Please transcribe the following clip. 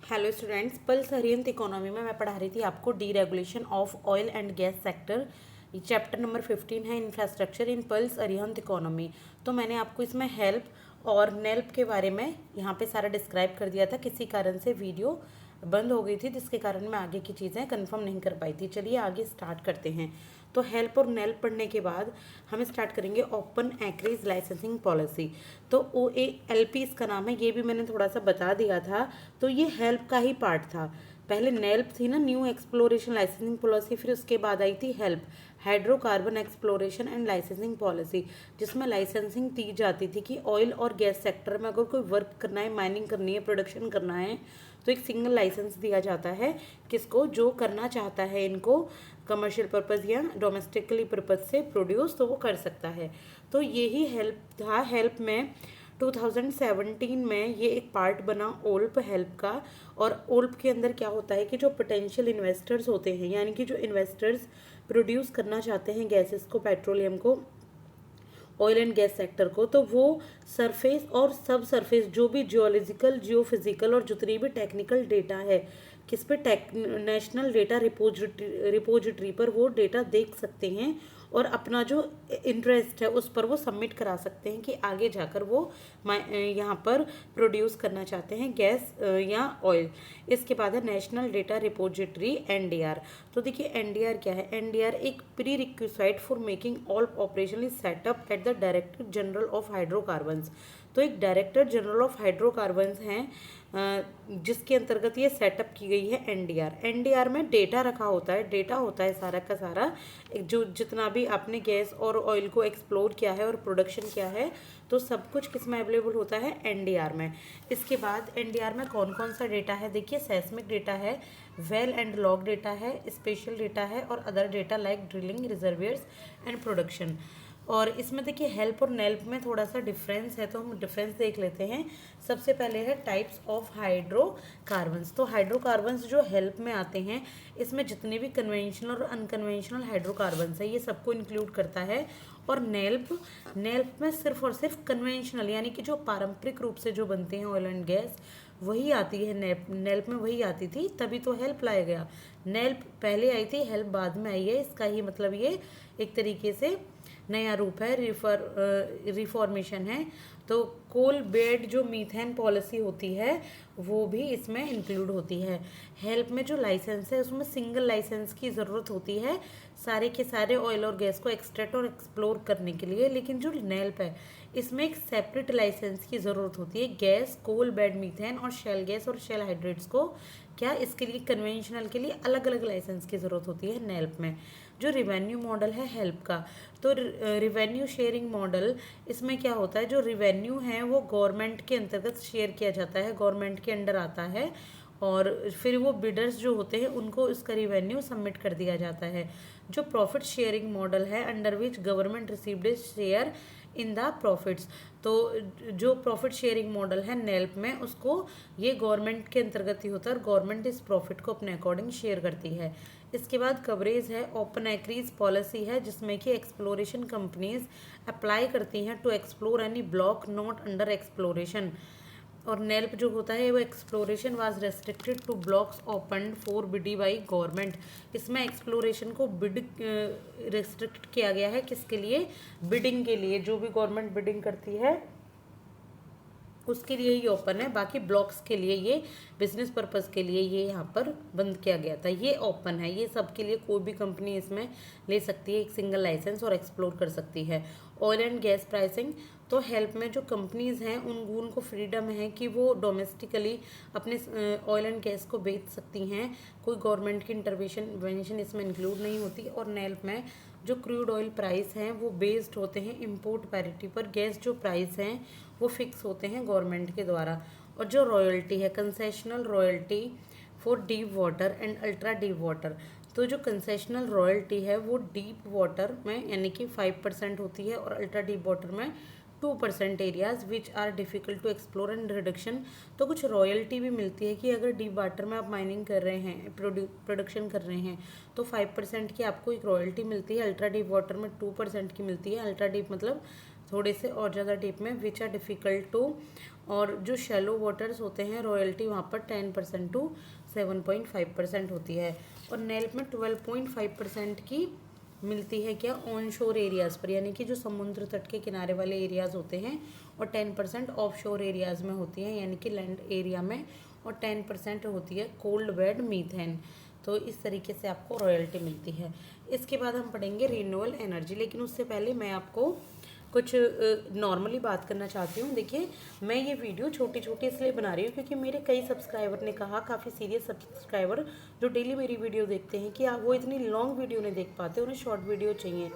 Hello students, pulse हरियंत economy में मैं पढ़ा रही थी आपको deregulation of oil and gas sector. Chapter number 15 है infrastructure in pulse Arihant economy. तो मैंने आपको इसमें हेल्प और नेल्प के बारे में यहाँ पे सारा डिस्क्राइब कर दिया था। किसी कारण से वीडियो बंद हो गई थी जिसके कारण मैं आगे की चीज़ें कंफर्म नहीं कर पाई थी। चलिए आगे स्टार्ट करते हैं। तो हेल्प और नेल्प पढ़ने के बाद हम स्टार्ट करेंगे ओपन एक्रीज लाइसेंसिंग पॉलिसी। तो OALP इसका नाम है, ये भी मैंने थोड़ा सा बता दिया था। तो ये हेल्प का ही पार्ट था। पहले नेल्प थी ना, न्यू एक्सप्लोरेशन लाइसेंसिंग पॉलिसी, फिर उसके बाद आई थी help, hydrocarbon exploration and licensing policy, जिसमें लाइसेंसिंग दी जाती थी कि ऑयल और गैस सेक्टर में अगर कोई वर्क करना है, माइनिंग करनी है, प्रोडक्शन करना है, तो एक सिंगल लाइसेंस दिया जाता है किसको, जो करना चाहता है इनको कमर्शियल पर्पज़ या डोमेस्टिकली पर्पज़ से प्रोड्यूस, तो वो कर सकता है। तो यही हेल्प था। हेल्प में 2017 में ये एक पार्ट बना ओल्प हेल्प का। और ओल्प के अंदर क्या होता है कि जो पोटेंशियल इन्वेस्टर्स होते हैं, यानी कि जो इन्वेस्टर्स प्रोड्यूस करना चाहते हैं गैसेस को, पेट्रोलियम को, ऑयल एंड गैस सेक्टर को, तो वो सरफेस और सब सरफेस जो भी जियोलॉजिकल, जियोफिजिकल और जितनी भी टेक्निकल डेटा है, किस पे नेशनल डेटा रिपोजिटरी पर वो डेटा देख सकते हैं और अपना जो इंटरेस्ट है उस पर वो सबमिट करा सकते हैं कि आगे जाकर वो यहाँ पर प्रोड्यूस करना चाहते हैं गैस या ऑयल। इसके बाद है नेशनल डेटा रिपोजिटरी NDR। तो देखिए NDR क्या है। NDR एक pre requisite for making all operation is setup at the director general of hydrocarbons. तो एक डायरेक्टर जनरल ऑफ हाइड्रोकार्बन्स हैं जिसके अंतर्गत ये सेटअप की गई है NDR में डेटा रखा होता है, डेटा होता है सारा का सारा, जो जितना भी आपने गैस और ऑयल को एक्सप्लोर किया है और प्रोडक्शन किया है, तो सब कुछ किस में अवेलेबल होता है, NDR में। इसके बाद NDR में कौन कौन सा डेटा है, देखिए सेस्मिक डेटा है, वेल एंड लॉग डेटा है, स्पेशल डेटा है और other data like drilling, reservoirs and production. और इसमें देखिए हेल्प और नेल्प में थोड़ा सा डिफरेंस है, तो हम डिफरेंस देख लेते हैं। सबसे पहले है टाइप्स ऑफ हाइड्रोकार्बन्स। तो हाइड्रोकार्बन्स जो हेल्प में आते हैं, इसमें जितने भी कन्वेंशनल और अनकन्वेंशनल हाइड्रोकार्बन्स है ये सबको इंक्लूड करता है। और नेल्प में सिर्फ और सिर्फ कन्वेंशनल, यानी कि जो पारंपरिक रूप से जो बनते हैं ऑयल एंड गैस, वही आती है। नेल्प में वही आती थी, तभी तो हेल्प लाया गया। नेल्प पहले आई थी, हेल्प बाद में आई है। इसका ही मतलब ये एक तरीके से नया रूप है, रिफॉर्मेशन है। तो कोल बेड जो मीथेन पॉलिसी होती है वो भी इसमें इंक्लूड होती है। हेल्प में जो लाइसेंस है उसमें सिंगल लाइसेंस की ज़रूरत होती है सारे के सारे ऑयल और गैस को एक्सट्रैक्ट और एक्सप्लोर करने के लिए। लेकिन जो नेल्प है इसमें एक सेपरेट लाइसेंस की ज़रूरत होती है। गैस, कोल बेड मीथेन और शेल गैस और शेल हाइड्रेट्स को क्या इसके लिए कन्वेंशनल के लिए अलग अलग लाइसेंस की ज़रूरत होती है नेल्प में। जो रिवेन्यू मॉडल है हेल्प का, तो रिवेन्यू शेयरिंग मॉडल, इसमें क्या होता है, जो रिवेन्यू है वो गवर्नमेंट के अंतर्गत शेयर किया जाता है, गवर्नमेंट के अंडर आता है और फिर वो बिडर्स जो होते हैं उनको इसका रिवेन्यू सबमिट कर दिया जाता है। जो प्रॉफिट शेयरिंग मॉडल है, under which government received A share in the profits. तो जो प्रॉफिट शेयरिंग मॉडल है नेल्प में, उसको ये गवर्नमेंट के अंतर्गत ही होता है और गवर्नमेंट इस प्रॉफिट को अपने अकॉर्डिंग शेयर करती है। इसके बाद कवरेज है, ओपन एक्रीज पॉलिसी है, जिसमें कि एक्सप्लोरेशन कंपनीज अप्लाई करती हैं to explore any block not under exploration. और नेल्प जो होता है वो exploration was restricted to blocks open for bidding by government. इसमें एक्सप्लोरेशन को बिड रेस्ट्रिक्ट किया गया है, किसके लिए, बिडिंग के लिए, जो भी गवर्नमेंट बिडिंग करती है उसके लिए ही ओपन है। बाकी ब्लॉक्स के लिए, ये बिजनेस पर्पस के लिए ये यहाँ पर बंद किया गया था। ये ओपन है, ये सबके लिए, कोई भी कंपनी इसमें ले सकती है एक सिंगल लाइसेंस और एक्सप्लोर कर सकती है। ऑयल एंड गैस प्राइसिंग, तो हेल्प में जो कंपनीज हैं उनको फ्रीडम है कि वो डोमेस्टिकली अपने ऑयल एंड गैस को बेच सकती हैं, कोई गवर्नमेंट की इंटरवेंशन इसमें इंक्लूड नहीं होती। और नेल्प में जो क्रूड ऑयल प्राइस हैं वो बेस्ड होते हैं इंपोर्ट पैरिटी पर, गैस जो प्राइस हैं वो फिक्स होते हैं गवर्नमेंट के द्वारा। और जो रॉयल्टी है, concessional royalty for deep water and ultra deep water, तो जो कंसेशनल रॉयल्टी है वो डीप वाटर में यानी कि 5% होती है और अल्ट्रा डीप वाटर में 2% areas which are difficult to explore and reduction. तो कुछ रॉयल्टी भी मिलती है कि अगर डीप वाटर में आप माइनिंग कर रहे हैं, प्रोडक्शन कर रहे हैं, तो 5% की आपको एक रॉयल्टी मिलती है। अल्ट्रा डीप वाटर में 2% की मिलती है। अल्ट्रा डीप मतलब थोड़े से और ज़्यादा डीप में, विच आर डिफ़िकल्ट टू, और जो शैलो वाटर्स होते हैं रॉयल्टी वहाँ पर 10% टू 7.5% होती है। और नेल्प में 12.5% की मिलती है क्या, ऑन शोर एरियाज़ पर, यानी कि जो समुद्र तट के किनारे वाले एरियाज़ होते हैं, और 10% ऑफ शोर एरियाज़ में होती है, यानी कि लैंड एरिया में, और 10% होती है कोल्ड बेड मीथेन। तो इस तरीके से आपको रॉयल्टी मिलती है। इसके बाद हम पढ़ेंगे रिन्यूएबल एनर्जी, लेकिन उससे पहले मैं आपको कुछ नॉर्मली बात करना चाहती हूँ। देखिए, मैं ये वीडियो छोटी छोटी इसलिए बना रही हूँ क्योंकि मेरे कई सब्सक्राइबर ने कहा, काफ़ी सीरियस सब्सक्राइबर जो डेली मेरी वीडियो देखते हैं, कि वो इतनी लॉन्ग वीडियो नहीं देख पाते, उन्हें शॉर्ट वीडियो चाहिए।